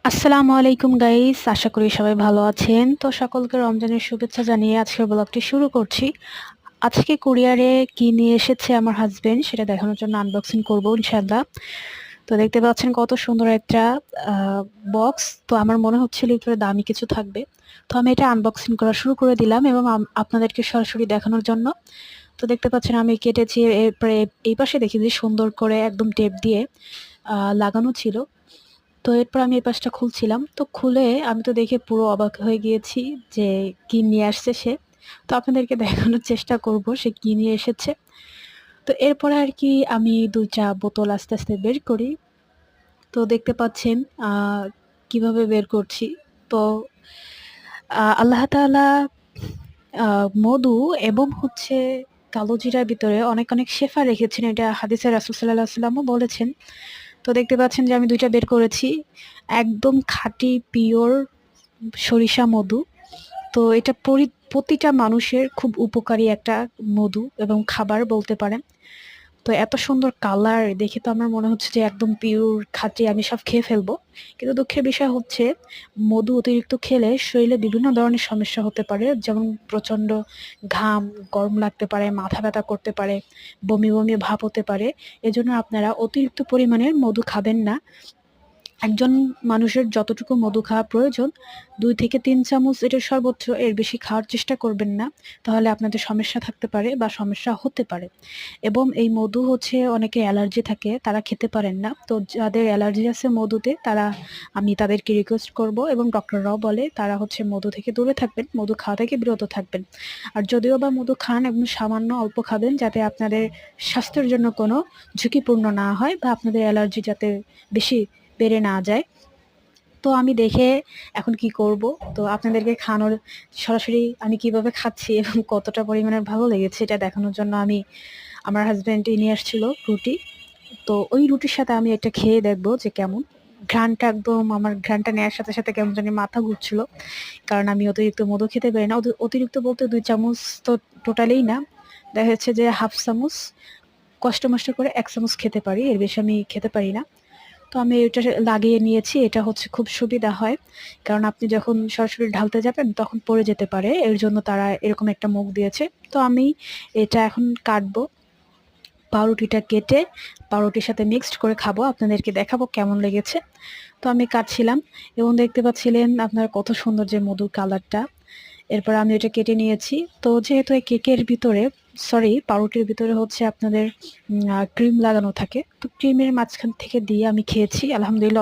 আসসালামু আলাইকুম গাইস, আশা করি সবাই ভালো আছেন। তো সকলকে রমজানের শুভেচ্ছা জানিয়ে আজকের ব্লগটি শুরু করছি। আজকে কুরিয়ারে কি নিয়ে এসেছে আমার হাজবেন্ড সেটা দেখানোর জন্য আনবক্সিং করব ইনশাআল্লাহ। তো দেখতে পাচ্ছেন কত সুন্দর একটা বক্স। তো আমার মনে হচ্ছিল ভিতরে দামি কিছু থাকবে। তো আমি এটা আনবক্সিং করা শুরু করে দিলাম এবং আপনাদেরকে সরাসরি দেখানোর জন্য। তো দেখতে পাচ্ছেন আমি কেটেছি, এরপরে এই পাশে দেখি যে সুন্দর করে একদম টেপ দিয়ে লাগানো ছিল। তো এরপর আমি এই পাশটা খুলছিলাম। তো খুলে আমি তো দেখে পুরো অবাক হয়ে গিয়েছি যে কি নিয়ে আসছে সে। তো আপনাদেরকে দেখানোর চেষ্টা করব সে কি নিয়ে এসেছে। তো এরপরে আর কি আমি ২ টা বোতল আস্তে, আস্তে বের করি। তো দেখতে পাচ্ছেন আ কিভাবে বের করছি। তো আল্লাহ তাআলা আ মধু এবং হচ্ছে কালোজিরার ভিতরে অনেক, অনেক শেফা রেখেছেন। এটা হাদিসে রাসূল সাল্লাল্লাহু আলাইহি ওয়াসাল্লামও বলেছেন। তো দেখতে পাচ্ছেন যে আমি ২ টা বের করেছি। একদম খাঁটি পিওর সরিষা মধু। তো এটা প্রতিটা মানুষের খুব উপকারী একটা মধু এবং খাবার বলতে পারেন। তো এত সুন্দর কালার দেখে তো আমার মনে হচ্ছে যে একদম পিওর খাঁটি, আমি সব খেয়ে ফেলবো। কিন্তু দুঃখের বিষয় হচ্ছে মধু অতিরিক্ত খেলে শরীরে বিভিন্ন ধরনের সমস্যা হতে পারে। যেমন প্রচণ্ড ঘাম, গরম লাগতে পারে, মাথা ব্যথা করতে পারে, বমি, বমি ভাব হতে পারে। এজন্য আপনারা অতিরিক্ত পরিমাণে মধু খাবেন না। একজন মানুষের যতটুকু মধু খাওয়া প্রয়োজন ২ থেকে ৩ চামচ, এটা সর্বোচ্চ, এর বেশি খাওয়ার চেষ্টা করবেন না। তাহলে আপনাদের সমস্যা থাকতে পারে বা সমস্যা হতে পারে। এবং এই মধু হচ্ছে অনেকের অ্যালার্জি থাকে, তারা খেতে পারেন না। তো যাদের অ্যালার্জি আছে মধুতে আমি তাদেরকে রিকোয়েস্ট করব এবং ডক্টররাও বলে তারা হচ্ছে মধু থেকে দূরে থাকবেন, মধু খাওয়া থেকে বিরত থাকবেন। আর যদিও বা মধু খান একদম সামান্য অল্প খাবেন যাতে আপনাদের স্বাস্থ্যের জন্য কোনো ঝুঁকিপূর্ণ না হয় বা আপনাদের অ্যালার্জি যাতে বেশি বেড়ে না যায়। তো আমি দেখে এখন কি করব? তো আপনাদেরকে খাওয়ানোর সরাসরি আমি কিভাবে খাচ্ছি এবং কতটা পরিমাণে ভালো লেগেছে এটা দেখানোর জন্য আমার হাসব্যান্ড নিয়ে আসছিল রুটি। তো ওই রুটির সাথে আমি এটা খেয়ে দেখব যে কেমন। আমার ঘ্রাণটা নেয়ার সাথে, সাথে কেমন জানি মাথা ঘুরছিল। কারণ আমি অতিরিক্ত মধু খেতে পারি না। অতিরিক্ত বলতে ২ চামচ তো টোটালেই না। দেখা যাচ্ছে যে 1/2 চামচ, কষ্ট মষ্ট করে ১ চামচ খেতে পারি। এর বেশি আমি খেতে পারি না। তো আমি এটা লাগিয়ে নিয়েছি। এটা হচ্ছে খুব সুবিধা হয়। কারণ আপনি যখন সরাসরি ঢালতে যাবেন তখন পড়ে যেতে পারে। এর জন্য তারা এরকম একটা মুখ দিয়েছে। তো আমি এটা এখন কাটবো। পাউরুটিটা কেটে পাউরুটির সাথে মিক্সড করে খাবো। আপনাদেরকে দেখাবো কেমন লেগেছে। তো আমি কাটছিলাম এবং দেখতে পাচ্ছিলেন আপনারা কত সুন্দর যে মধুর কালারটা। এরপর আমি এটা কেটে নিয়েছি। তো যেহেতু এই কেকের ভিতরে, পাউরুটির ভিতরে হচ্ছে আপনাদের ক্রিম লাগানো থাকে। তো ক্রিমের মাঝখান থেকে দিয়ে আমি খেয়েছি। আলহামদুলিল্লাহ